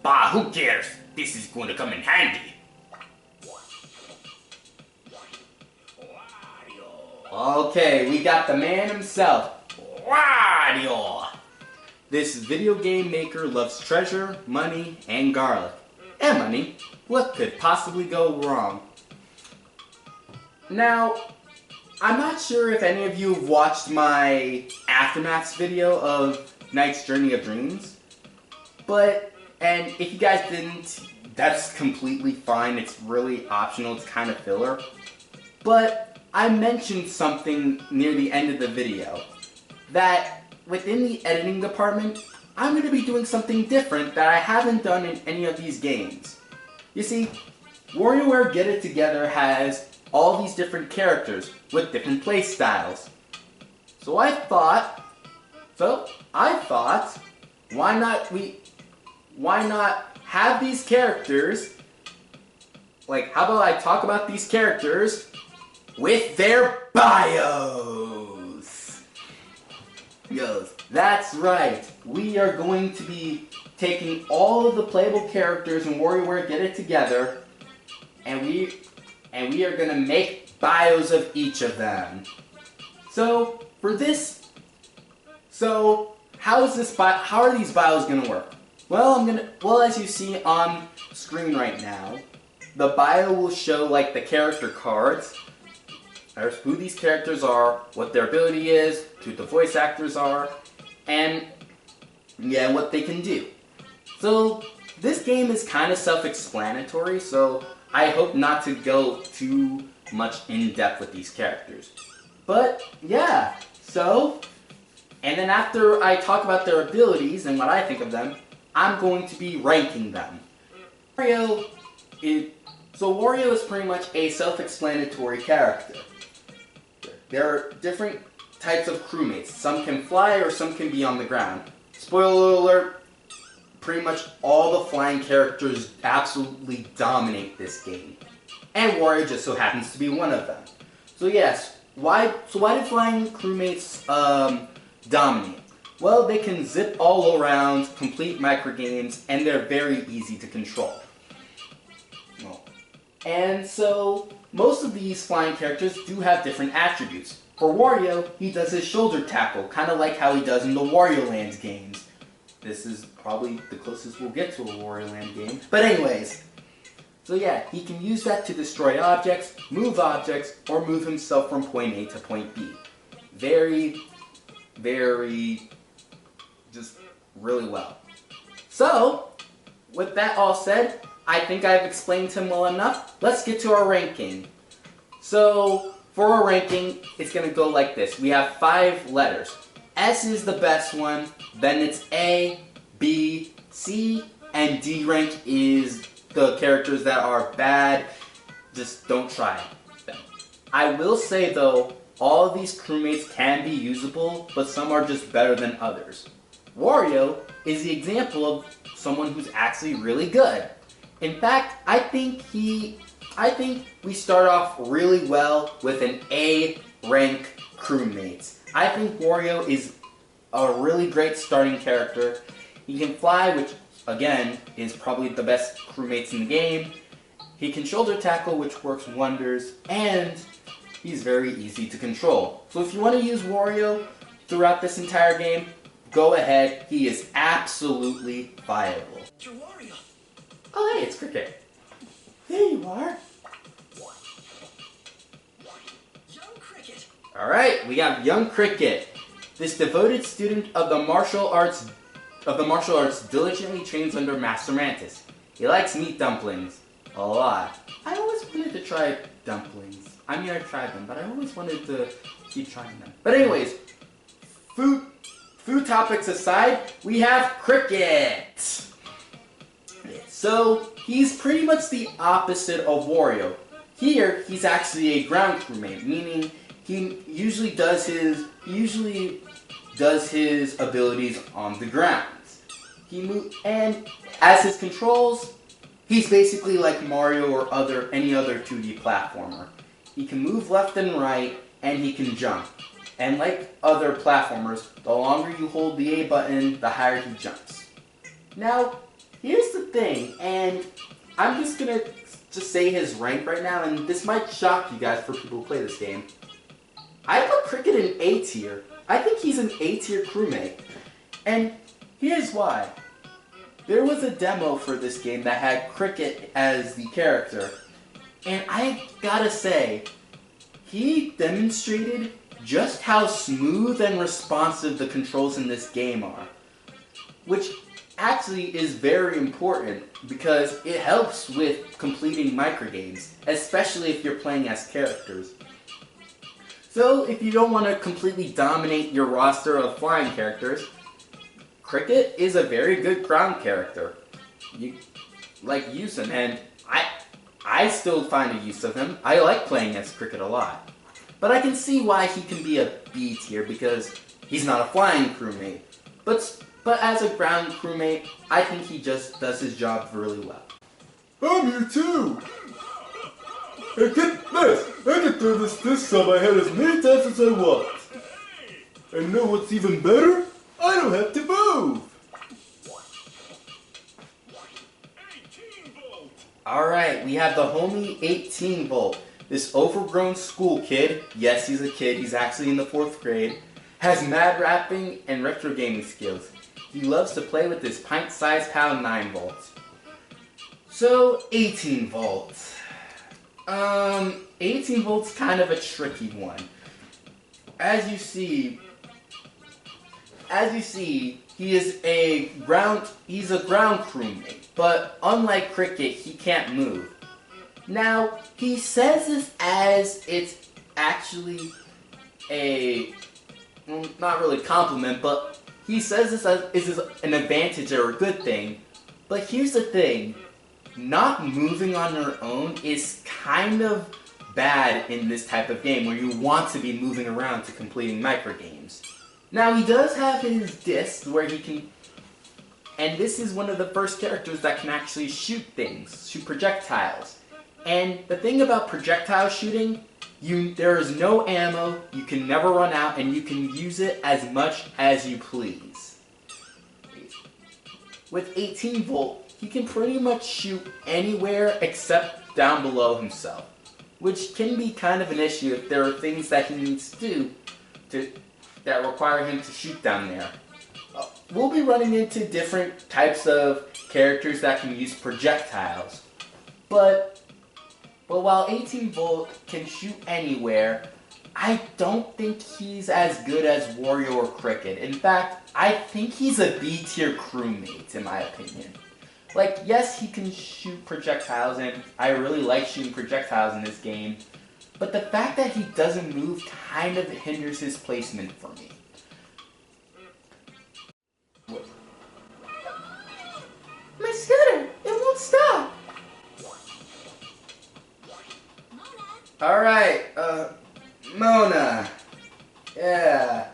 Bah, who cares? This is going to come in handy. Okay, we got the man himself, Wario. This video game maker loves treasure, money, and garlic. And money. What could possibly go wrong? Now, I'm not sure if any of you have watched my Aftermaths video of Knight's Journey of Dreams. And if you guys didn't, that's completely fine. It's really optional. It's kind of filler. But I mentioned something near the end of the video. That within the editing department, I'm going to be doing something different that I haven't done in any of these games. You see, Warioware Get It Together has all these different characters with different play styles. So I thought, why not have these characters, like, how about I talk about these characters with their bios? Yes, that's right. We are going to be taking all of the playable characters in Warioware Get It Together, and we are going to make bios of each of them. So, how are these bios going to work? Well, as you see on screen right now, the bio will show like the character cards, who these characters are, what their ability is, who the voice actors are, and yeah, what they can do. So this game is kind of self-explanatory, so I hope not to go too much in depth with these characters. But yeah, and then after I talk about their abilities and what I think of them, I'm going to be ranking them. Wario is pretty much a self-explanatory character. There are different types of crewmates. Some can fly or some can be on the ground. Spoiler alert, pretty much all the flying characters absolutely dominate this game. And Wario just so happens to be one of them. So yes, why do flying crewmates dominate? Well, they can zip all around, complete microgames, and they're very easy to control. And so, most of these flying characters do have different attributes. For Wario, he does his shoulder tackle, kind of like how he does in the Wario Land games. This is probably the closest we'll get to a Wario Land game. But anyways, so yeah, he can use that to destroy objects, or move himself from point A to point B. Very, just really well. So, with that all said, I think I've explained him well enough. Let's get to our ranking. So, for our ranking, it's going to go like this. We have 5 letters. S is the best one, then it's A, B, C, and D rank is the characters that are bad. Just don't try them. I will say though, all of these crewmates can be usable, but some are just better than others. Wario is the example of someone who's actually really good. In fact, I think we start off really well with an A rank crewmate. I think Wario is a really great starting character. He can fly, which again is probably the best crewmates in the game. He can shoulder tackle, which works wonders, and he's very easy to control. So if you want to use Wario throughout this entire game, go ahead. He is absolutely viable. You're Wario. Oh hey, it's Cricket. There you are. Young Cricket. Alright, we got young Cricket. This devoted student of the martial arts diligently trains under Master Mantis. He likes meat dumplings a lot. I always wanted to try dumplings. I mean, I've tried them, but I always wanted to keep trying them. But anyways, food topics aside, we have Cricket. So, he's pretty much the opposite of Wario. Here, he's actually a ground crewmate, meaning he usually does his abilities on the ground. And as his controls, he's basically like Mario or any other 2D platformer. He can move left and right, and he can jump. And like other platformers, the longer you hold the A button, the higher he jumps. Now, here's the thing, and I'm just gonna say his rank right now, and this might shock you guys for people who play this game. I put Cricket in A tier. I think he's an A tier crewmate. And here's why. There was a demo for this game that had Cricket as the character. And I gotta say, he demonstrated just how smooth and responsive the controls in this game are. Which actually is very important because it helps with completing microgames, especially if you're playing as characters. So if you don't want to completely dominate your roster of flying characters, Cricket is a very good ground character. You use him, and I still find a use of him. I like playing as Cricket a lot. But I can see why he can be a B tier because he's not a flying crewmate. But as a ground crewmate, I think he just does his job really well. I'm here too! And get this! I can throw this on my head as many times as I want. And know what's even better? I don't have to move! Alright, we have the homie 18 Volt. This overgrown school kid, yes he's a kid, he's actually in the 4th grade, has mad rapping and retro gaming skills. He loves to play with his pint-sized pal 9 volts. So, 18 volts. 18 volts kind of a tricky one. As you see, he's a ground crewmate, but unlike Cricket, he can't move. Now, he says this as it's actually a, not really compliment, but he says this as is an advantage or a good thing. But here's the thing, not moving on your own is kind of bad in this type of game where you want to be moving around to completing microgames. Now he does have his disc where he can, and this is one of the first characters that can actually shoot things, shoot projectiles. And the thing about projectile shooting, there is no ammo, you can never run out, and you can use it as much as you please. With 18 volt, he can pretty much shoot anywhere except down below himself, which can be kind of an issue if there are things that he needs to do that require him to shoot down there. We'll be running into different types of characters that can use projectiles, but while 18 Volt can shoot anywhere, I don't think he's as good as Wario or Cricket. In fact, I think he's a B tier crewmate, in my opinion. Like, yes, he can shoot projectiles, and I really like shooting projectiles in this game, but the fact that he doesn't move kind of hinders his placement for me. My scooter! It won't stop! Alright, Mona. Yeah.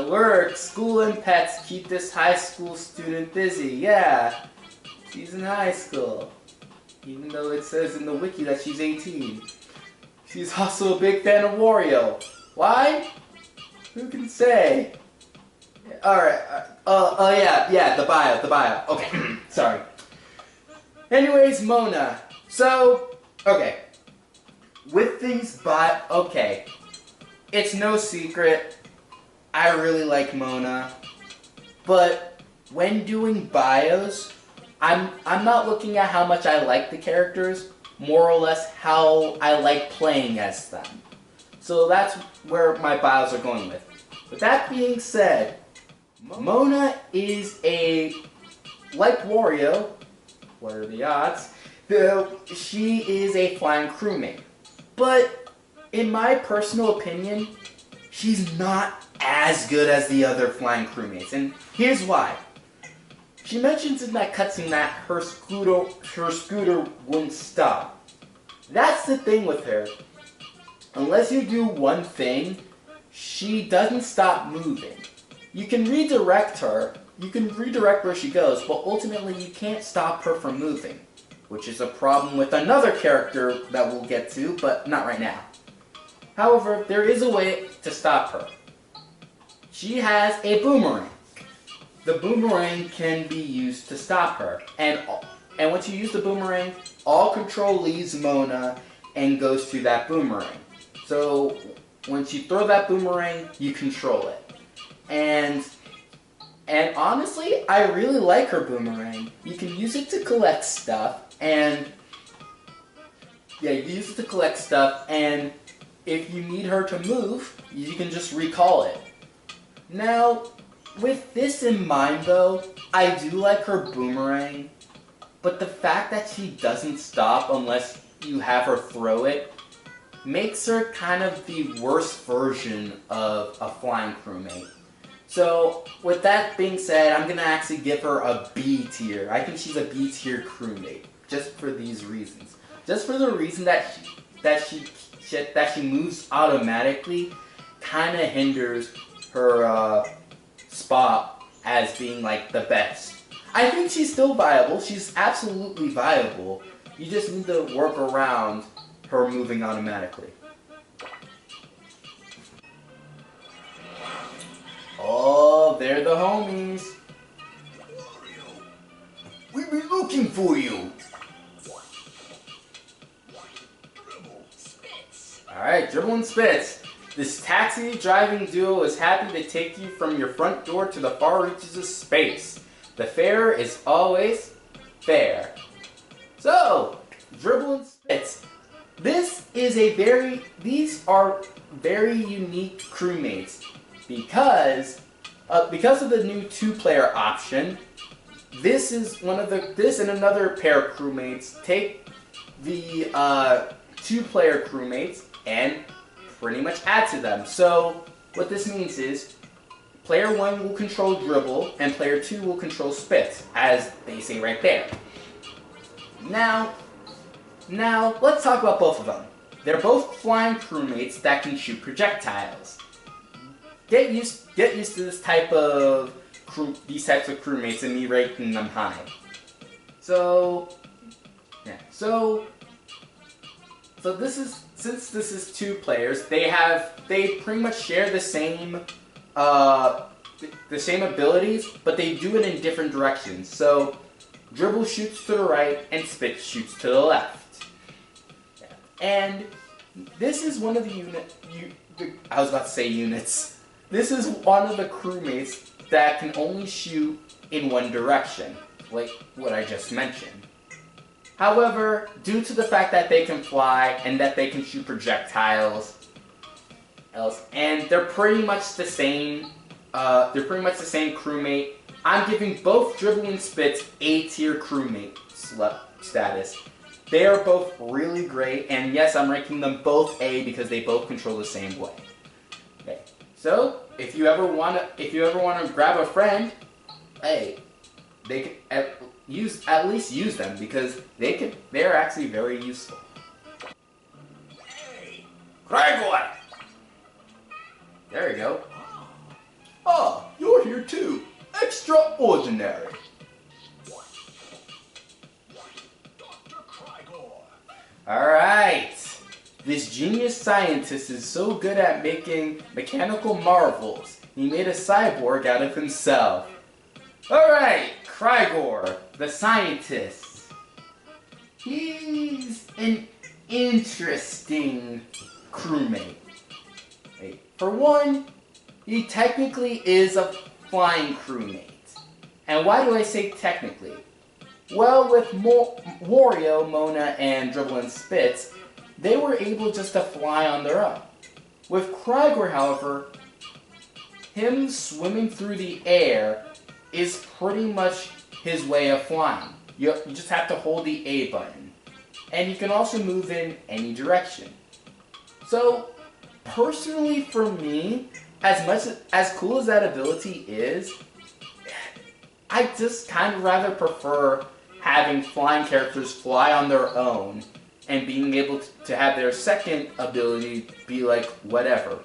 Work, school, and pets keep this high school student busy. Yeah. She's in high school. Even though it says in the wiki that she's 18. She's also a big fan of Wario. Why? Who can say? Alright, yeah, the bio. Okay, sorry. Anyways, Mona. So, okay. With these okay. It's no secret, I really like Mona. But when doing bios, I'm not looking at how much I like the characters, more or less how I like playing as them. So that's where my bios are going with. With that being said, Mona is like Wario, what are the odds? She is a flying crewmate. But in my personal opinion, she's not as good as the other flying crewmates. And here's why. She mentions in that cutscene that her scooter wouldn't stop. That's the thing with her. Unless you do one thing, she doesn't stop moving. You can redirect her, you can redirect where she goes, but ultimately you can't stop her from moving. Which is a problem with another character that we'll get to, but not right now. However, there is a way to stop her. She has a boomerang. the boomerang can be used to stop her. And once you use the boomerang, all control leaves Mona and goes to that boomerang. So once you throw that boomerang, you control it. And honestly, I really like her boomerang. You can use it to collect stuff, and yeah, you use it to collect stuff, and if you need her to move, you can just recall it. Now, with this in mind though, I do like her boomerang, but the fact that she doesn't stop unless you have her throw it makes her kind of the worst version of a flying crewmate. So, with that being said, I'm gonna actually give her a B tier. I think she's a B tier crewmate, just for these reasons. Just for the reason that she moves automatically, kind of hinders her spot as being like the best. I think she's still viable. She's absolutely viable. You just need to work around her moving automatically. Oh, they're the homies. Wario, we've been looking for you. Dribble. Spitz. Alright, Dribble and Spitz. This taxi driving duo is happy to take you from your front door to the far reaches of space. The fare is always fair. So, Dribble and Spitz. These are very unique crewmates because of the new 2-player option. This and another pair of crewmates take the 2-player crewmates and pretty much add to them. So what this means is player 1 will control Dribble and player 2 will control Spitz, as they say right there. Now let's talk about both of them. They're both flying crewmates that can shoot projectiles. Get used to these types of crewmates and me rating them high. So since this is 2 players, they pretty much share the same abilities, but they do it in different directions. So Dribble shoots to the right and Spitz shoots to the left. And this is one of the units. This is one of the crewmates that can only shoot in one direction, like what I just mentioned. However, due to the fact that they can fly and that they can shoot projectiles, and they're pretty much the same crewmate, I'm giving both Dribble and Spitz A-tier crewmate status. They are both really great, and yes, I'm ranking them both A because they both control the same way. Okay, so if you ever wanna grab a friend, hey, they can at least use them because they're actually very useful. Hey. Crygor! There we go. Ah, you're here too. Extraordinary. Dr. Crygor. Alright. This genius scientist is so good at making mechanical marvels. He made a cyborg out of himself. Alright, Crygor, the scientist. He's an interesting crewmate. For one, he technically is a flying crewmate. And why do I say technically? Well, with Wario, Mona, and Dribble and Spitz, they were able just to fly on their own. With Crygor, however, him swimming through the air is pretty much his way of flying. You just have to hold the A button. And you can also move in any direction. So, personally for me, as cool as that ability is, I just kind of rather prefer having flying characters fly on their own and being able to have their second ability be like whatever.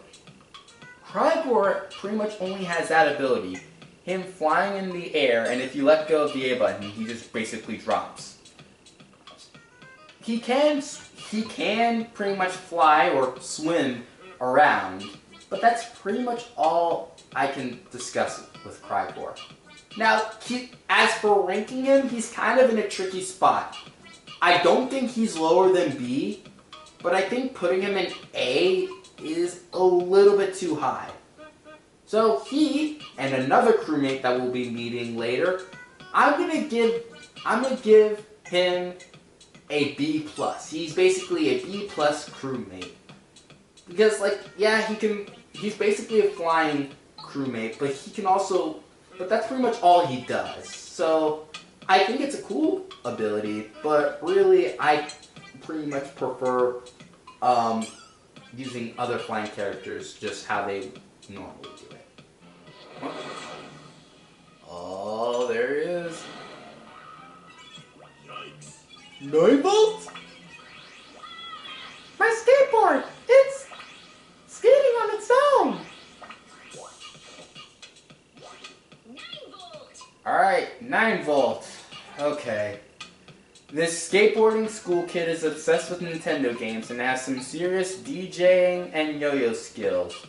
Crygor pretty much only has that ability, him flying in the air, and if you let go of the A button, he just basically drops. He can pretty much fly or swim around, but that's pretty much all I can discuss with Crygor. Now, as for ranking him, he's kind of in a tricky spot. I don't think he's lower than B, but I think putting him in A is a little bit too high. So he and another crewmate that we'll be meeting later, I'm gonna give him a B+. He's basically a B+ crewmate. Because yeah, he's basically a flying crewmate, but that's pretty much all he does. So I think it's a cool ability, but really I pretty much prefer using other flying characters just how they normally do it. Oh, there he is. 9 volts? My skateboard! It's skating on its own! 9 volt. Alright, 9 volts. Okay. This skateboarding school kid is obsessed with Nintendo games and has some serious DJing and yo-yo skills.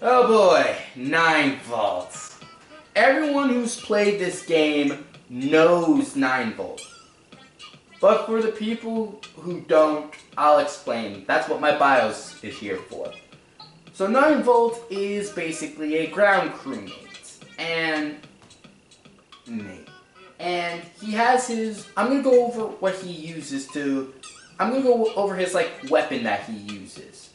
Oh boy, 9 volts. Everyone who's played this game knows 9 volts. But for the people who don't, I'll explain. That's what my BIOS is here for. So 9 volts is basically a ground crewmate. And he has his, I'm going to go over what he uses I'm going to go over his weapon that he uses.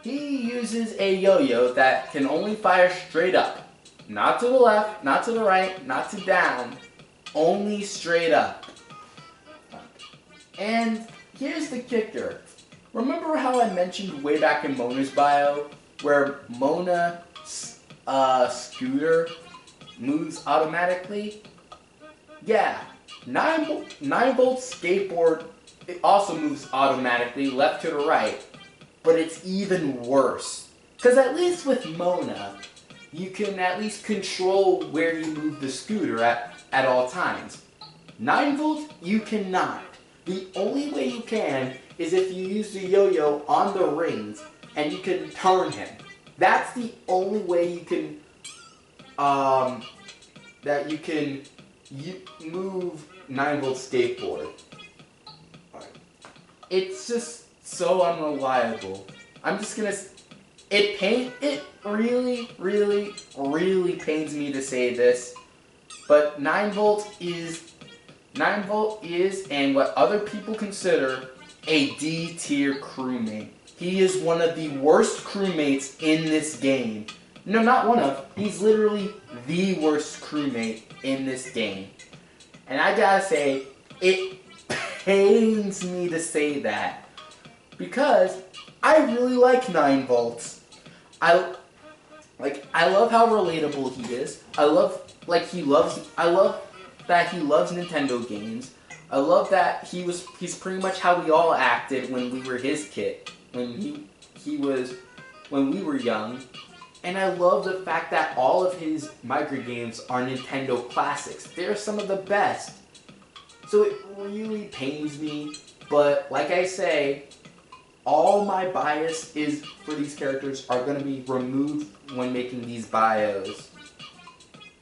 He uses a yo-yo that can only fire straight up. Not to the left, not to the right, not to down. Only straight up. And here's the kicker. Remember how I mentioned way back in Mona's bio, where Mona's scooter moves automatically? Yeah, 9 volt skateboard, it also moves automatically left to the right, but it's even worse. Because at least with Mona, you can at least control where you move the scooter at all times. 9 volt, you cannot. The only way you can is if you use the yo-yo on the rings and you can turn him. That's the only way you can move 9 volt skateboard. It's just so unreliable. I'm just gonna. It really, really, really pains me to say this, but 9 volt is, and what other people consider, a D tier crewmate. He is one of the worst crewmates in this game. No, not one of. He's literally the worst crewmate in this game. And I gotta say, it pains me to say that. Because I really like 9 volts. I love how relatable he is. I love that he loves Nintendo games. I love that he's pretty much how we all acted when we were his kid. When we were young. And I love the fact that all of his micro games are Nintendo classics. They're some of the best. So it really pains me, but like I say, all my bias is for these characters are going to be removed when making these bios.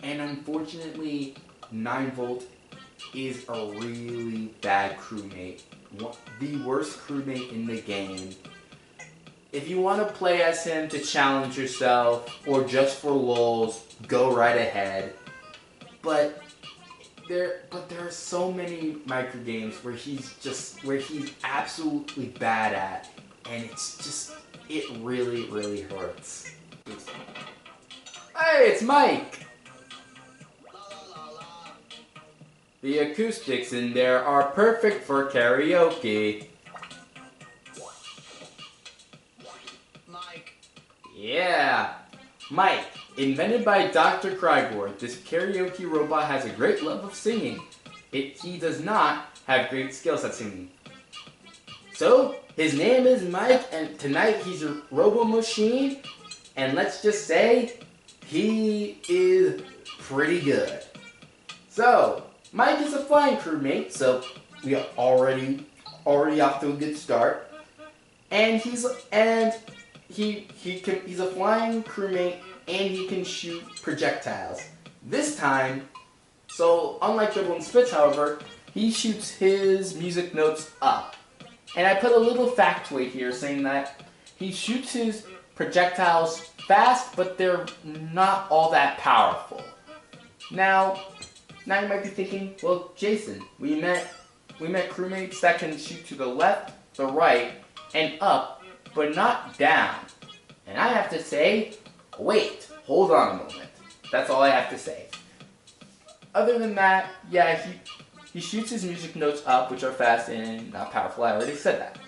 And unfortunately, 9 volt is a really bad crewmate. The worst crewmate in the game. If you want to play as him to challenge yourself, or just for lulz, go right ahead. But there are so many micro games where he's absolutely bad at, and it really, really hurts. Hey, it's Mike! The acoustics in there are perfect for karaoke. Yeah, Mike, invented by Dr. Crygor, this karaoke robot has a great love of singing. He does not have great skills at singing. So, his name is Mike, and tonight he's a robo machine, and let's just say, he is pretty good. So, Mike is a flying crewmate, so we are already off to a good start. And he's a flying crewmate, and he can shoot projectiles. This time, so unlike Dribble and Spitz, however, he shoots his music notes up. And I put a little factoid here saying that he shoots his projectiles fast, but they're not all that powerful. Now you might be thinking, well, Jason, we met crewmates that can shoot to the left, the right, and up, but not down. And I have to say, wait, hold on a moment. That's all I have to say. Other than that, yeah, he shoots his music notes up, which are fast and not powerful. I already said that.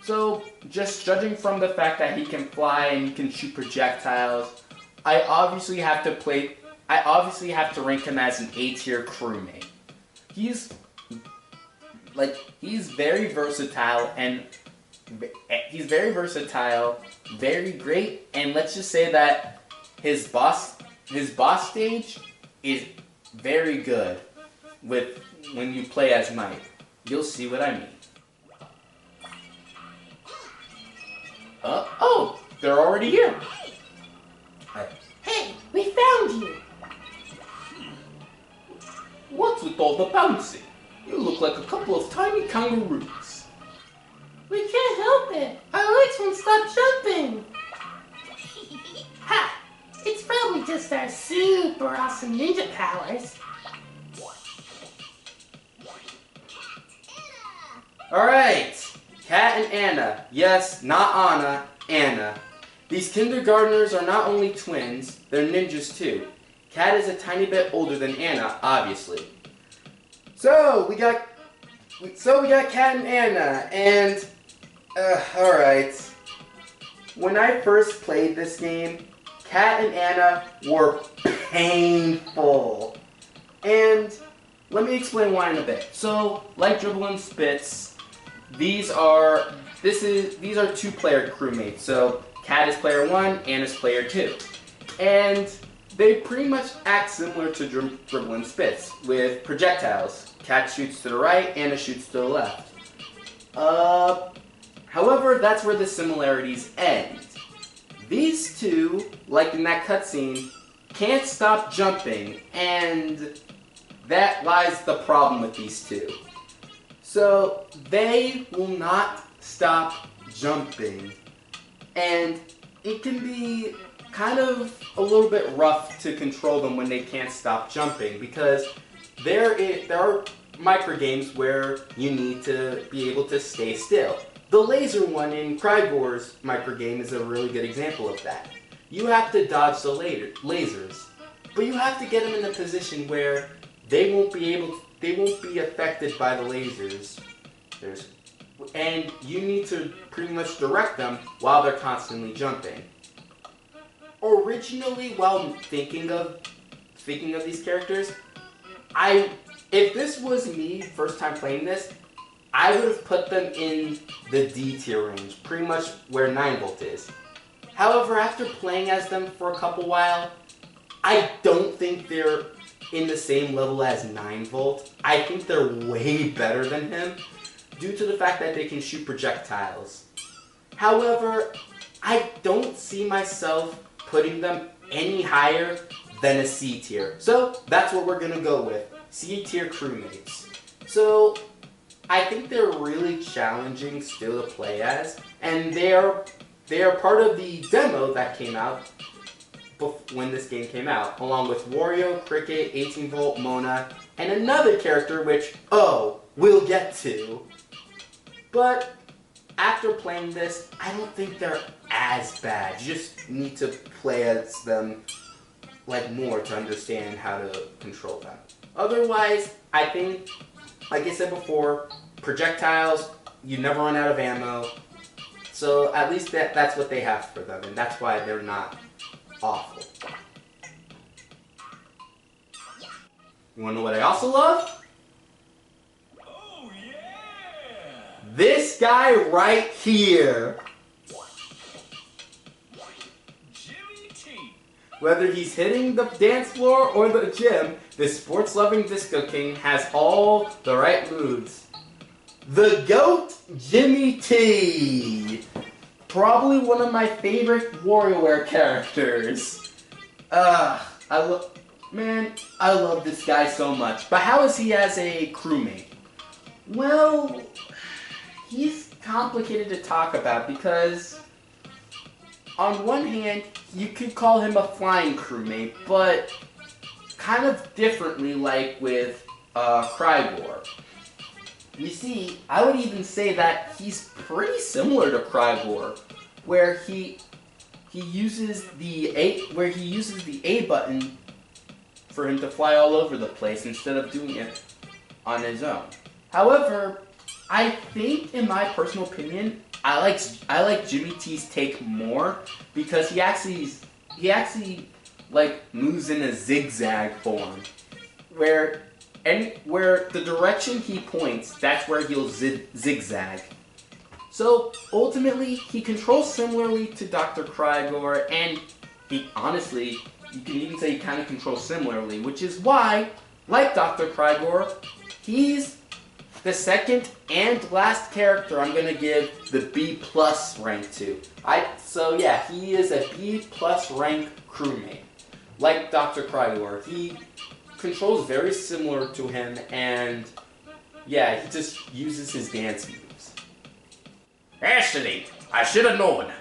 So, just judging from the fact that he can fly and he can shoot projectiles, I obviously have to rank him as an A-tier crewmate. He's very versatile and very great, and let's just say that his boss stage is very good with when you play as Mike. You'll see what I mean. Oh, they're already here. Hey, we found you. What's with all the bouncing? You look like a couple of tiny kangaroos. We can't help it. Our legs won't stop jumping. Ha! It's probably just our super awesome ninja powers. Alright, Kat and Anna. Yes, not Anna, Anna. These kindergartners are not only twins, they're ninjas too. Kat is a tiny bit older than Anna, obviously. So we got Kat and Anna, and alright. When I first played this game, Kat and Anna were painful. And let me explain why in a bit. So, like Dribble and Spitz, these are two-player crewmates. So Kat is player 1, Anna's player 2. And they pretty much act similar to Dribble and Spitz with projectiles. Kat shoots to the right, Anna shoots to the left. However, that's where the similarities end. These two, like in that cutscene, can't stop jumping, and that lies the problem with these two. So, they will not stop jumping, and it can be kind of a little bit rough to control them when they can't stop jumping, because there are micro games where you need to be able to stay still. The laser one in Crygor's micro game is a really good example of that. You have to dodge the lasers, but you have to get them in a position where they won't be affected by the lasers. And you need to pretty much direct them while they're constantly jumping. Originally, while thinking of these characters, if this was me first time playing this, I would have put them in the D tier range, pretty much where 9V is. However, after playing as them for a couple while, I don't think they're in the same level as 9V. I think they're way better than him, due to the fact that they can shoot projectiles. However, I don't see myself putting them any higher than a C tier. So, that's what we're gonna go with. C tier crewmates. So, I think they're really challenging still to play as, and they are part of the demo that came out when this game came out, along with Wario, Cricket, 18V, Mona, and another character which, we'll get to. But after playing this, I don't think they're as bad. You just need to play as them more to understand how to control them. Otherwise, I think, like I said before, projectiles, you never run out of ammo. So at least that's what they have for them, and that's why they're not awful. You wanna know what I also love? Oh yeah! This guy right here. Jimmy T. Whether he's hitting the dance floor or the gym, this sports-loving disco king has all the right moves. The GOAT, Jimmy T. Probably one of my favorite Warioware characters. Man, I love this guy so much. But how is he as a crewmate? Well, he's complicated to talk about because on one hand, you could call him a flying crewmate, but kind of differently like with Crygor. You see, I would even say that he's pretty similar to Crygor, where he uses the A button for him to fly all over the place instead of doing it on his own. However, I think, in my personal opinion, I like Jimmy T's take more because he actually like moves in a zigzag form, where the direction he points, that's where he'll zigzag. So ultimately, he controls similarly to Dr. Crygor, and he honestly, you can even say he kind of controls similarly, which is why, like Dr. Crygor, he's the second and last character I'm gonna give the B+ rank to. So yeah, he is a B+ rank crewmate. Like Dr. Crygor, he controls very similar to him, and yeah, he just uses his dance moves. Ashley, I should have known.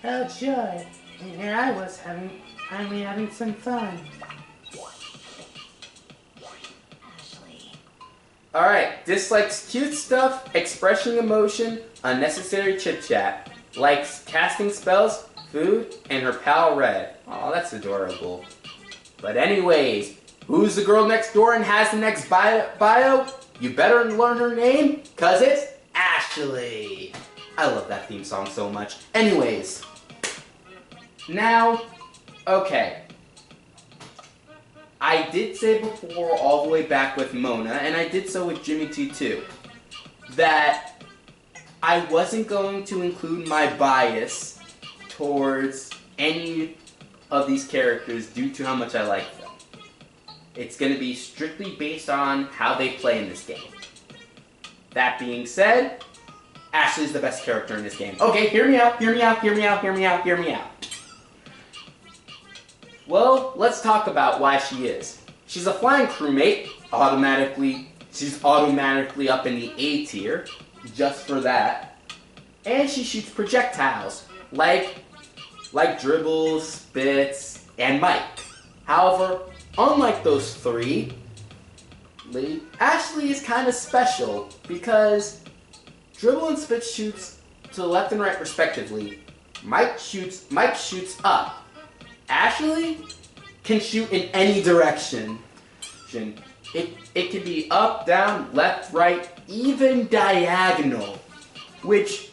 Oh joy, and here I was having some fun. Alright, dislikes cute stuff, expressing emotion, unnecessary chit-chat. Likes casting spells, food, and her pal Red. Aw, that's adorable. But anyways, who's the girl next door and has the next bio? You better learn her name, cause it's Ashley. I love that theme song so much. Anyways, now, okay. I did say before, all the way back with Mona, and I did so with Jimmy T too, that I wasn't going to include my bias towards any of these characters due to how much I like them. It's going to be strictly based on how they play in this game. That being said, Ashley's the best character in this game. Okay, hear me out, hear me out, hear me out, hear me out, hear me out. Well, let's talk about why she is. She's a flying crewmate, she's automatically up in the A tier, just for that. And she shoots projectiles, like Dribble, Spitz, and Mike. However, unlike those three, Ashley is kind of special because Dribble and Spitz shoots to the left and right respectively. Mike shoots up. Ashley can shoot in any direction. It can be up, down, left, right, even diagonal. Which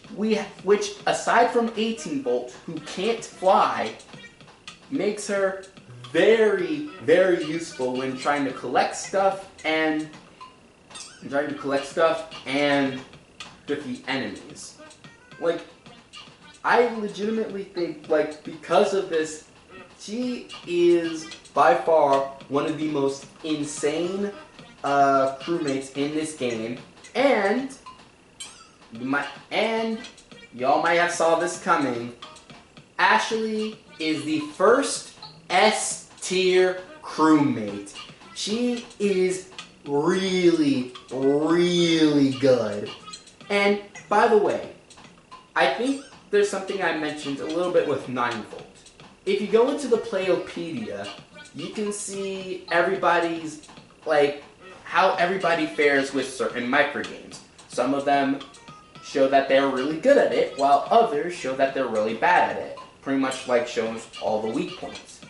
aside from 18-volt, who can't fly, makes her very, very useful when trying to collect stuff and defeat enemies. Like, I legitimately think, like, because of this, she is by far one of the most insane crewmates in this game, and y'all might have saw this coming. Ashley is the first S tier crewmate. She is really, really good. And by the way, I think there's something I mentioned a little bit with 9-volt. If you go into the Playopedia, you can see everybody's, like, how everybody fares with certain microgames. Some of them show that they're really good at it, while others show that they're really bad at it. Pretty much like shows all the weak points.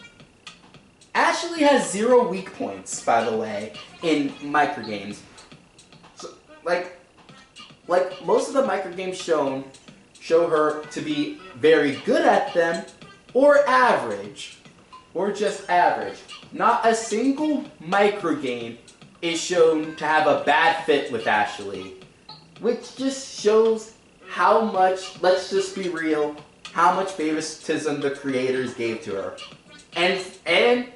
Ashley has 0 weak points, by the way, in microgames. So, like most of the microgames show her to be very good at them, or average, or just average. Not a single microgame is shown to have a bad fit with Ashley, which just shows how much, let's just be real, how much favoritism the creators gave to her. And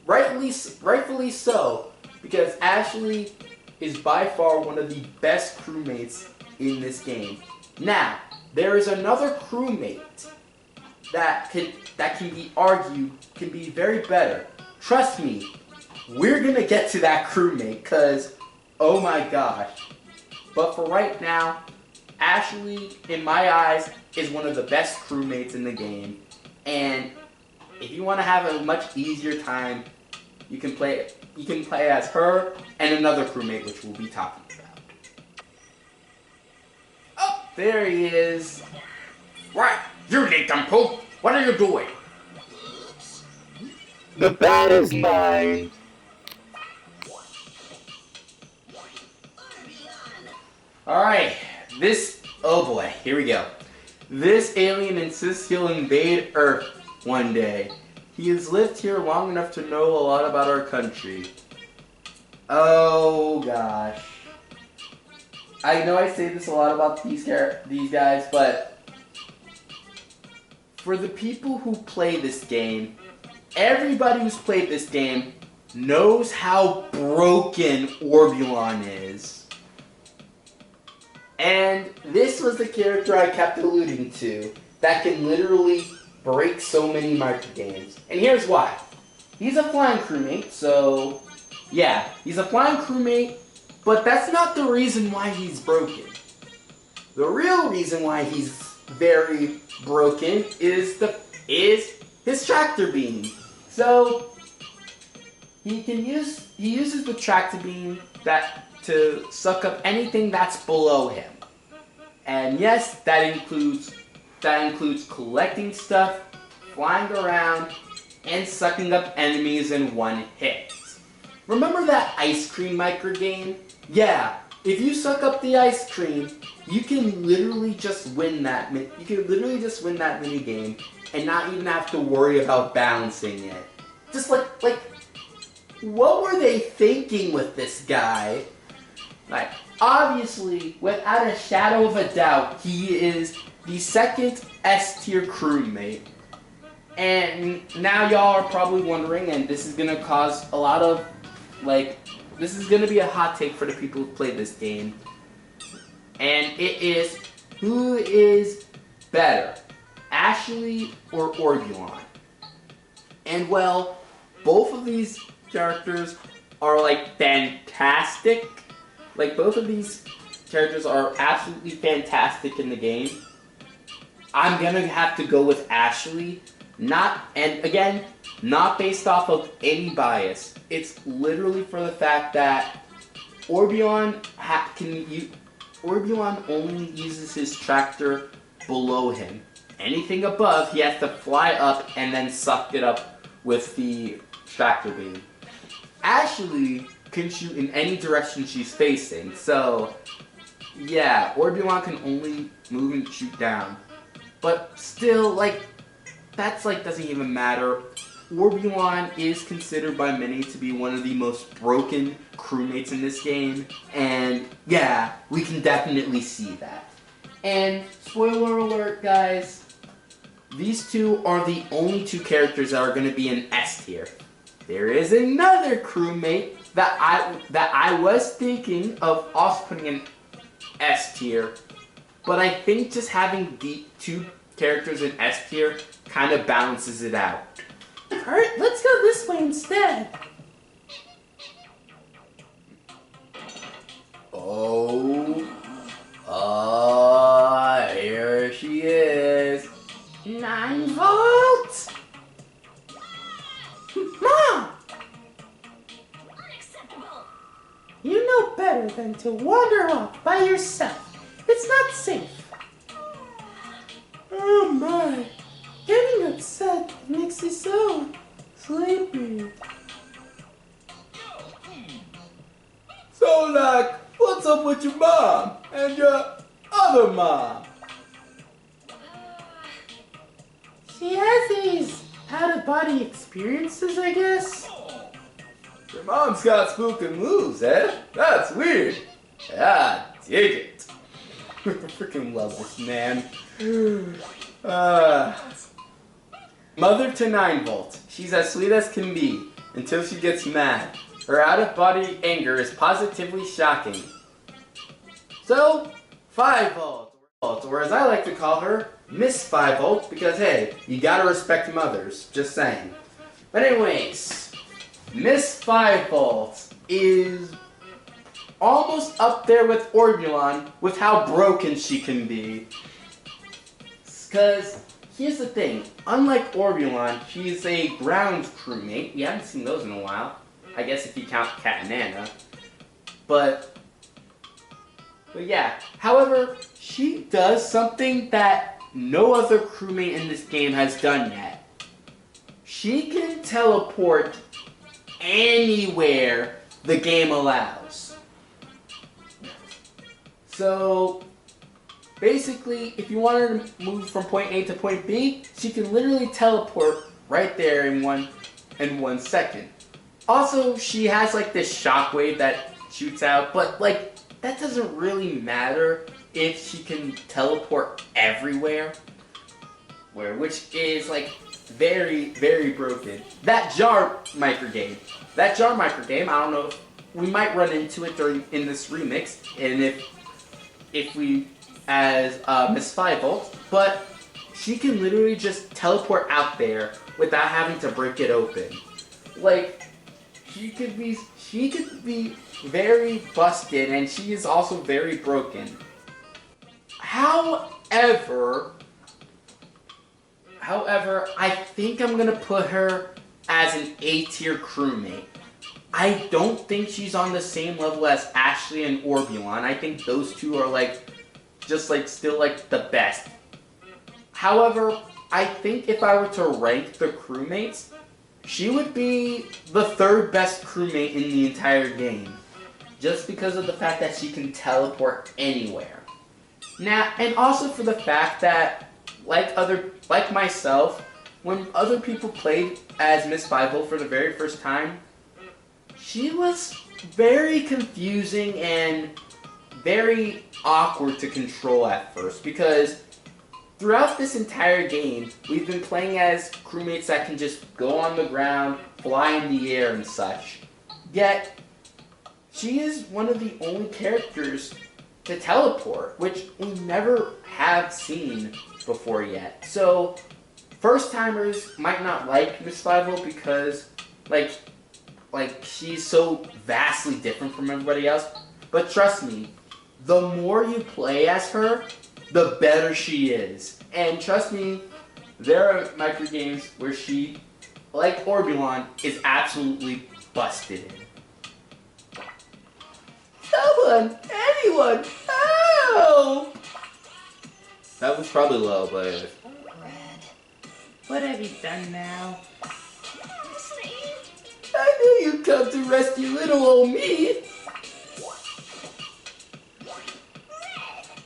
rightfully so, because Ashley is by far one of the best crewmates in this game. Now, there is another crewmate that can be argued can be very better. Trust me, we're gonna get to that crewmate, cause oh my gosh. But for right now, Ashley, in my eyes, is one of the best crewmates in the game. And if you want to have a much easier time, you can play as her and another crewmate, which we'll be talking about. Oh, there he is. What? You nincompoop! What are you doing? The bat is mine. Alright, oh boy, here we go. This alien insists he'll invade Earth one day. He has lived here long enough to know a lot about our country. Oh gosh. I know I say this a lot about these guys, but for the people who play this game, everybody who's played this game knows how broken Orbulon is. And this was the character I kept alluding to that can literally break so many microgames. And here's why. He's a flying crewmate, so yeah, he's a flying crewmate, but that's not the reason why he's broken. The real reason why he's very broken is his tractor beam. So he uses the tractor beam to suck up anything that's below him. And yes, that includes collecting stuff, flying around, and sucking up enemies in one hit. Remember that ice cream micro game? Yeah, if you suck up the ice cream, you can literally just win that. You can literally just win that mini game and not even have to worry about balancing it. Just like, what were they thinking with this guy? Like, obviously, without a shadow of a doubt, he is the second S-tier crewmate. And now y'all are probably wondering, and this is gonna cause a lot of, this is gonna be a hot take for the people who play this game. And it is, who is better, Ashley or Orbulon? And well, both of these characters are fantastic. Both of these characters are absolutely fantastic in the game. I'm gonna have to go with Ashley. Not based off of any bias. It's literally for the fact that Orbulon only uses his tractor below him. Anything above, he has to fly up and then suck it up with the tractor beam. Ashley can shoot in any direction she's facing, so yeah, Orbulon can only move and shoot down. But still, that's doesn't even matter. Orbulon is considered by many to be one of the most broken crewmates in this game, and yeah, we can definitely see that. And spoiler alert, guys, these two are the only two characters that are going to be in S tier. There is another crewmate that I was thinking of also putting in S tier, but I think just having the two characters in S tier kind of balances it out. Alright, let's go this way instead. Here she is. 9 volts! Mom! Unacceptable! You know better than to wander off by yourself. It's not safe. Oh my. Getting upset makes you so sleepy. So, what's up with your mom and your other mom? She has these out-of-body experiences, I guess. Your mom's got spooky moves, eh? That's weird. Yeah, dig it. I freaking love this man. Mother to 9 volt. She's as sweet as can be until she gets mad. Her out-of-body anger is positively shocking. So, 5 volt. or as I like to call her, Miss 5-Volt, because hey, you gotta respect mothers, just saying. But anyways, Miss 5-Volt is almost up there with Orbulon with how broken she can be. Because here's the thing, unlike Orbulon, she's a ground crewmate. We haven't seen those in a while. I guess if you count Cat and Nana. But yeah, however, she does something that no other crewmate in this game has done yet. She can teleport anywhere the game allows. So, basically, if you want her to move from point A to point B, she can literally teleport right there in one second. Also, she has like this shockwave that shoots out, but like, that doesn't really matter if she can teleport everywhere. Which is like very, very broken. That jar microgame, I don't know if we might run into it in this remix, and if we as Miss 5-Volt, but she can literally just teleport out there without having to break it open. Like, she could be very busted, and she is also very broken. However, I think I'm gonna put her as an A-tier crewmate. I don't think she's on the same level as Ashley and Orbulon. I think those two are still the best. However, I think if I were to rank the crewmates, she would be the third best crewmate in the entire game. Just because of the fact that she can teleport anywhere. Now, and also for the fact that, like myself, when other people played as Miss 5-Volt for the very first time, she was very confusing and very awkward to control at first, because throughout this entire game, we've been playing as crewmates that can just go on the ground, fly in the air and such. Yet, she is one of the only characters to teleport, which we never have seen before yet. So, first-timers might not like Miss 5-Volt because, she's so vastly different from everybody else. But trust me, the more you play as her, the better she is. And trust me, there are microgames where she, like Orbulon, is absolutely busted in. Someone! Anyone! Help! That was probably low, but... What have you done now? I knew you'd come to rescue little old me!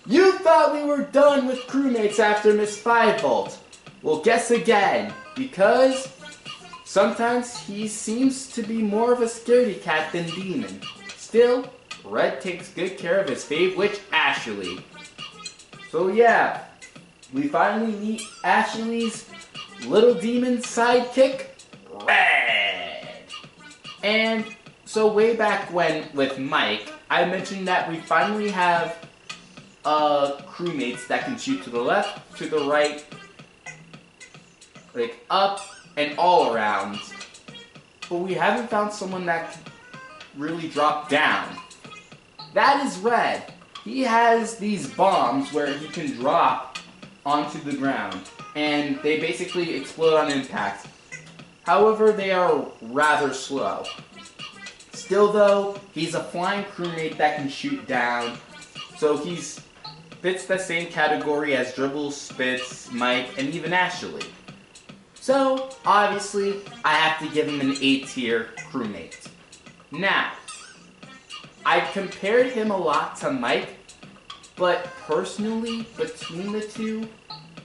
You thought we were done with crewmates after Miss 5-Volt. Well, guess again, because sometimes he seems to be more of a scaredy cat than demon. Still, Red takes good care of his fave witch, Ashley. So yeah, we finally meet Ashley's little demon sidekick, Red. And so way back when, with Mike, I mentioned that we finally have crewmates that can shoot to the left, to the right, up, and all around. But we haven't found someone that can really drop down. That is Red. He has these bombs where he can drop onto the ground, and they basically explode on impact. However, they are rather slow. Still though, he's a flying crewmate that can shoot down, so he fits the same category as Dribble, Spitz, Mike, and even Ashley. So, obviously, I have to give him an A-tier crewmate. Now, I compared him a lot to Mike, but personally, between the two,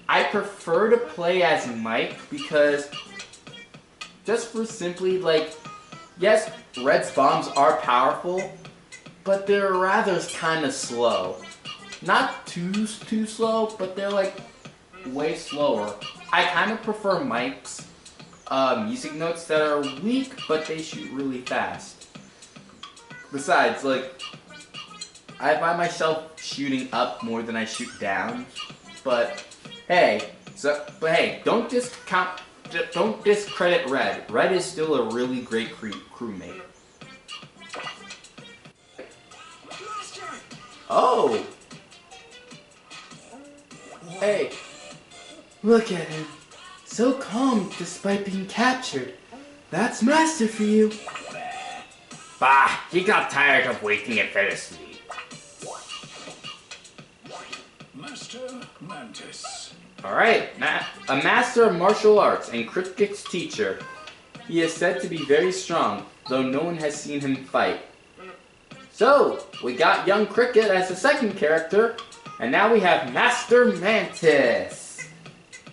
I prefer to play as Mike because just for simply, yes, Red's bombs are powerful, but they're rather kind of slow. Not too slow, but they're way slower. I kind of prefer Mike's music notes that are weak, but they shoot really fast. Besides, I find myself shooting up more than I shoot down. But hey, don't discredit Red. Red is still a really great crewmate. Oh! Hey, Look at him. So calm despite being captured. That's Master for you. Bah, he got tired of waiting and fell asleep. Master Mantis. alright, a master of martial arts and Cricket's teacher. He is said to be very strong, though no one has seen him fight. So, we got young Cricket as the second character, and now we have Master Mantis.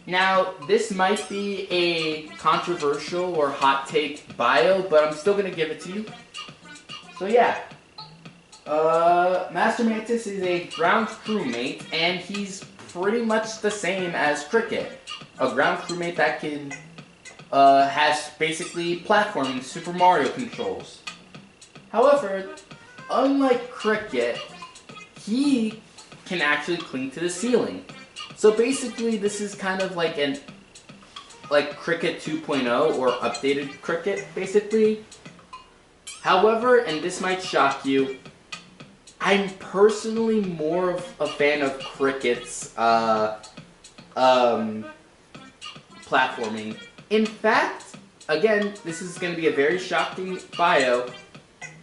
Now, this might be a controversial or hot take bio, but I'm still going to give it to you. So yeah, Master Mantis is a ground crewmate, and he's pretty much the same as Cricket. A ground crewmate that can, has basically platforming Super Mario controls. However, unlike Cricket, he can actually cling to the ceiling. So basically, this is kind of like Cricket 2.0 or updated Cricket, basically. However, and this might shock you, I'm personally more of a fan of Cricket's platforming. In fact, again, this is going to be a very shocking bio.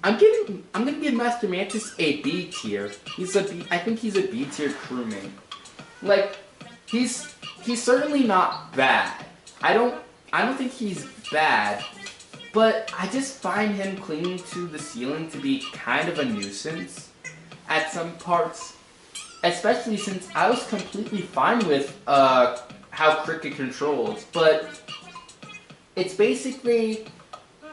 I'm gonna give Master Mantis a B tier. I think he's a B tier crewmate. Like, he's certainly not bad. I don't think he's bad, but I just find him clinging to the ceiling to be kind of a nuisance at some parts, especially since I was completely fine with how Cricket controls, but it's basically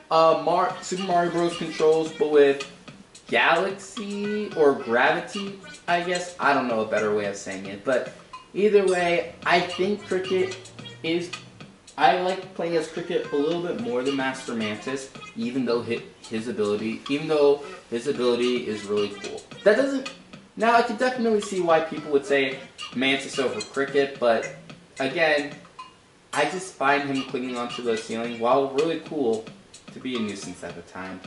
Super Mario Bros. Controls, but with galaxy or gravity, I guess. I don't know a better way of saying it, but either way, I think I like playing as Cricket a little bit more than Master Mantis, even though his ability is really cool. Now I can definitely see why people would say Mantis over Cricket, but again, I just find him clinging onto the ceiling, while really cool, to be a nuisance at the time.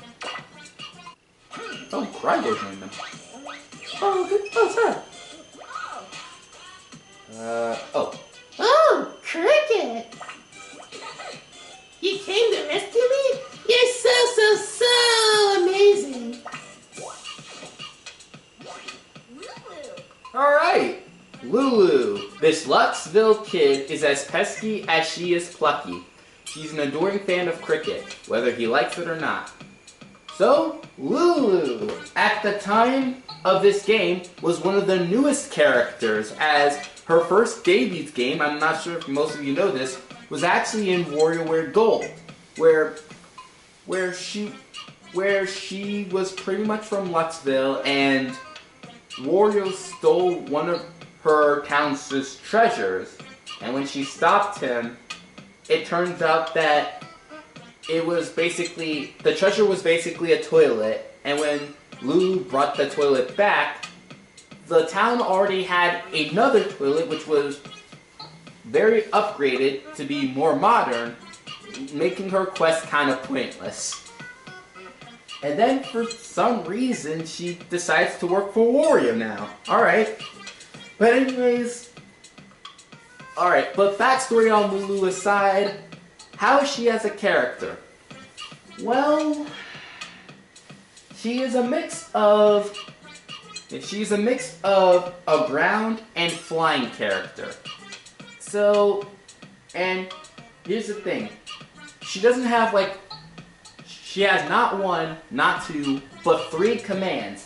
Oh, Crygor joined them. Oh, good. Oh, sorry. Oh, Cricket! You came to rescue me? You're so amazing! Alright, Lulu. This Luxville kid is as pesky as she is plucky. She's an adoring fan of Cricket, whether he likes it or not. So, Lulu, at the time of this game, was one of the newest characters, as her first debut game, I'm not sure if most of you know this, was actually in Warioware Gold, where she was pretty much from Luxville, and Wario stole one of her town's treasures, and when she stopped him, it turns out that the treasure was basically a toilet, and when Lulu brought the toilet back, the town already had another toilet which was very upgraded to be more modern, making her quest kind of pointless. And then for some reason she decides to work for Wario now. Alright. But anyways, alright, but backstory on Lulu aside, how is she as a character? Well, she's a mix of a ground and flying character. So, and here's the thing. She has not one, not two, but 3 commands.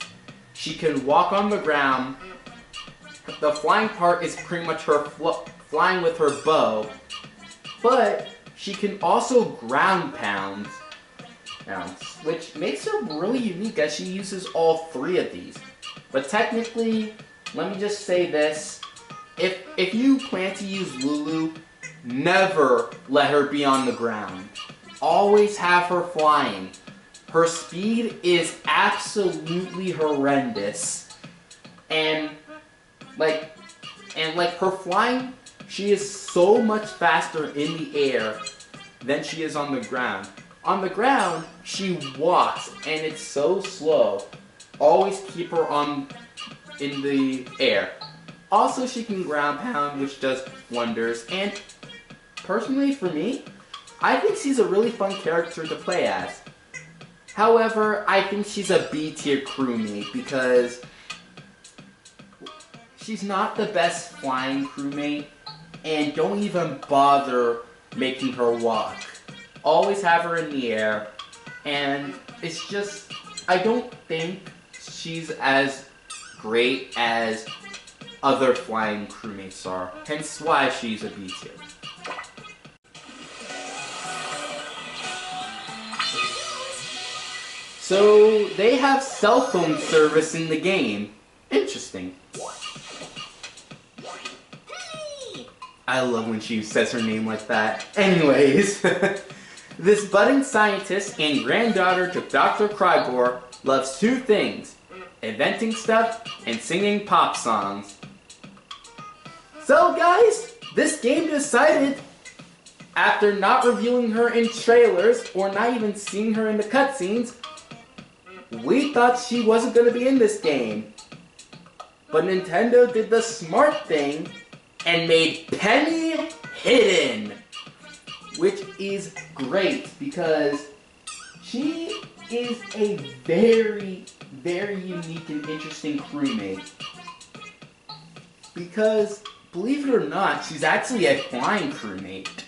She can walk on the ground. The flying part is pretty much her flying with her bow. But she can also ground pound, which makes her really unique as she uses all 3 of these. But technically, let me just say this. If you plan to use Lulu, never let her be on the ground. Always have her flying. Her speed is absolutely horrendous. And like her flying, she is so much faster in the air than she is on the ground. On the ground, she walks, and it's so slow. Always keep her in the air. Also, she can ground pound, which does wonders. And personally, for me, I think she's a really fun character to play as. However, I think she's a B-tier crewmate because she's not the best flying crewmate, and don't even bother making her walk. Always have her in the air, and it's just, I don't think she's as great as other flying crewmates are, hence why she's a B tier. So, they have cell phone service in the game. Interesting. I love when she says her name like that. Anyways, this budding scientist and granddaughter to Dr. Crygor loves two things: inventing stuff and singing pop songs. So guys, this game decided, after not reviewing her in trailers or not even seeing her in the cutscenes, we thought she wasn't going to be in this game. But Nintendo did the smart thing and made Penny hidden, which is great because she is a very, very unique and interesting crewmate. Because, believe it or not, she's actually a flying crewmate.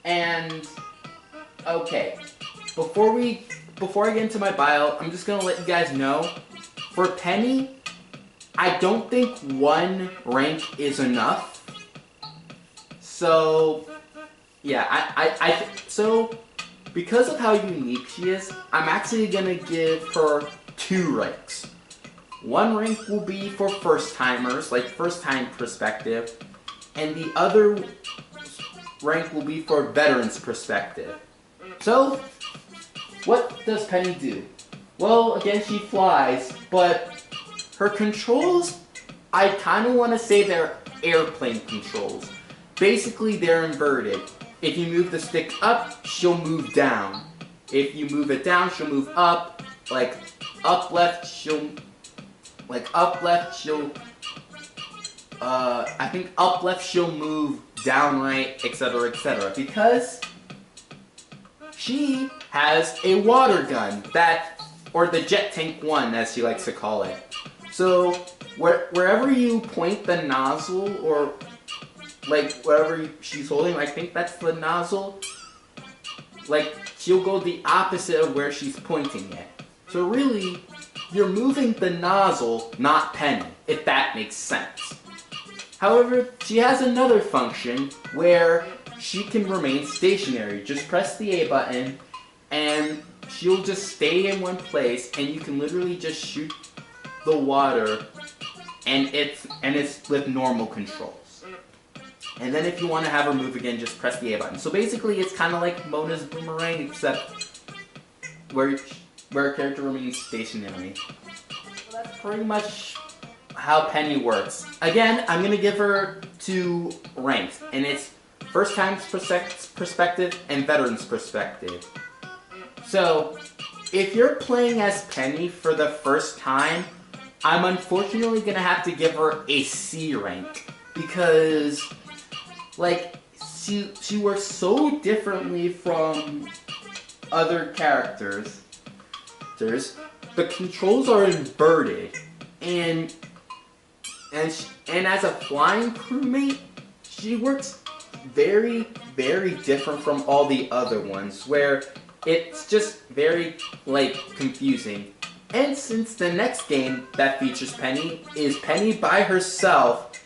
And, okay, before I get into my bio, I'm just gonna let you guys know, for Penny, I don't think one rank is enough. So, yeah, so, because of how unique she is, I'm actually gonna give her 2 ranks. One rank will be for first-timers, like first-time perspective, and the other rank will be for veterans perspective. So, what does Penny do? Well, again, she flies, but her controls, I kind of want to say they're airplane controls. Basically, they're inverted. If you move the stick up, she'll move down. If you move it down, she'll move up. Like, up left, she'll... Like, up left, she'll... I think up left, she'll move down right, etc., etc. Because she has a water gun, or the jet tank 1, as she likes to call it. So, wherever you point the nozzle, or like wherever she's holding, I think that's the nozzle, like, she'll go the opposite of where she's pointing it. So really, you're moving the nozzle, not Penny, if that makes sense. However, she has another function where she can remain stationary. Just press the A button, and she'll just stay in one place, and you can literally just shoot the water, and it's with normal controls. And then if you want to have her move again, just press the A button. So basically, it's kind of like Mona's Boomerang, except where a character remains stationary. So that's pretty much how Penny works. Again, I'm going to give her 2 ranks, and it's first time perspective and veteran's perspective. So, if you're playing as Penny for the first time, I'm unfortunately going to have to give her a C rank, because, like, she works so differently from other characters. The controls are inverted, and as a flying crewmate, she works very, very different from all the other ones, where it's just very, like, confusing. And since the next game that features Penny is Penny by herself,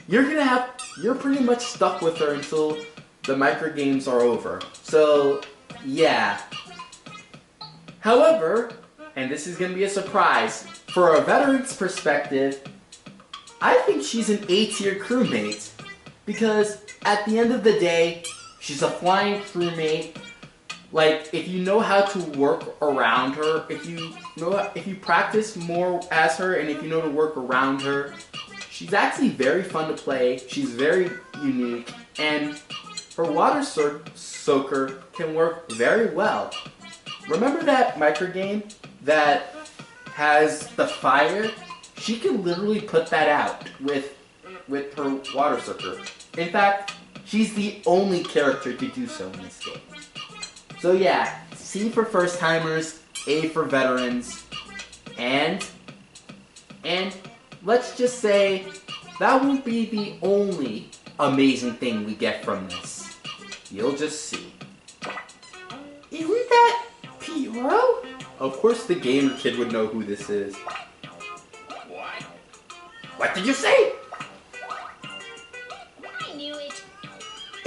you're pretty much stuck with her until the micro games are over. So, yeah. However, and this is going to be a surprise, for a veteran's perspective, I think she's an A-tier crewmate, because at the end of the day, she's a flying crewmate Like, if you know how to work around her, if you practice more as her, and if you know to work around her, she's actually very fun to play. She's very unique, and her water soaker can work very well. Remember that micro game that has the fire? She can literally put that out with her water soaker. In fact, she's the only character to do so in this game. So yeah, C for first timers, A for veterans, and let's just say that won't be the only amazing thing we get from this. You'll just see. Isn't that Pyoro? Of course the gamer kid would know who this is. What did you say? I knew it.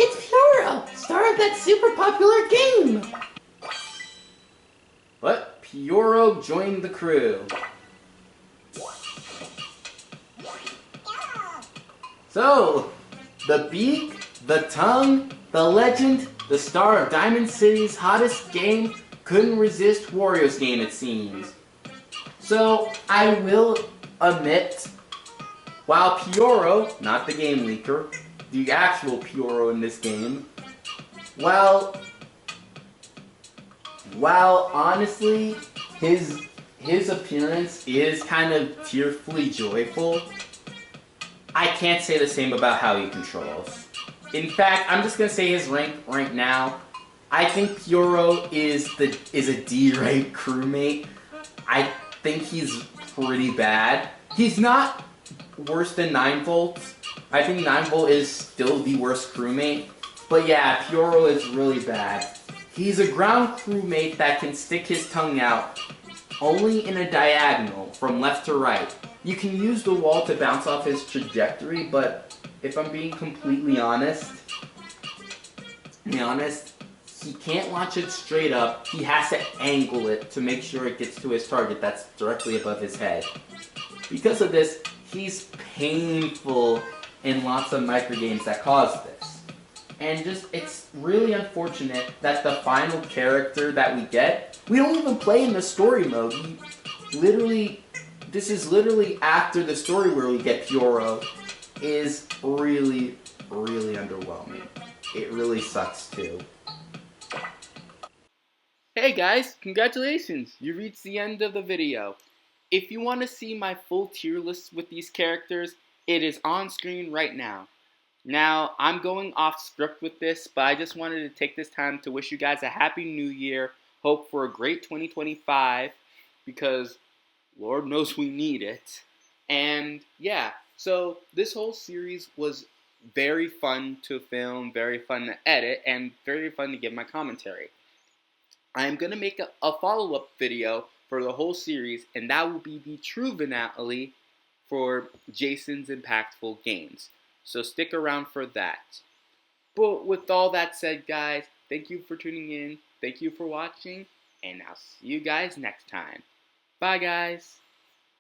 It's Pyoro, star of that super popular game. But Pyoro joined the crew. So, the beak, the tongue, the legend, the star of Diamond City's hottest game couldn't resist Wario's game, it seems. So, I will admit, while Pyoro, not the game leaker, the actual Pyoro in this game, while honestly his appearance is kind of tearfully joyful, I can't say the same about how he controls. In fact, I'm just gonna say his rank right now. I think Pyoro is a D rank crewmate. I think he's pretty bad. He's not worse than 9 volts. I think 9 volt is still the worst crewmate. But yeah, Pyoro is really bad. He's a ground crewmate that can stick his tongue out only in a diagonal from left to right. You can use the wall to bounce off his trajectory, but if I'm being completely honest, he can't launch it straight up. He has to angle it to make sure it gets to his target that's directly above his head. Because of this, he's painful in lots of microgames that cause this. And it's really unfortunate that the final character that we get, we don't even play in the story mode. This is literally after the story where we get Pyoro, is really, really underwhelming. It really sucks too. Hey guys, congratulations! You reached the end of the video. If you want to see my full tier list with these characters, it is on screen right now. Now, I'm going off script with this, but I just wanted to take this time to wish you guys a happy new year, hope for a great 2025, because Lord knows we need it. And yeah, so this whole series was very fun to film, very fun to edit, and very fun to give my commentary. I'm going to make a follow-up video for the whole series, and that will be the true finale for Jason's Impactful Games. So stick around for that. But with all that said, guys, thank you for tuning in, thank you for watching, and I'll see you guys next time. Bye, guys.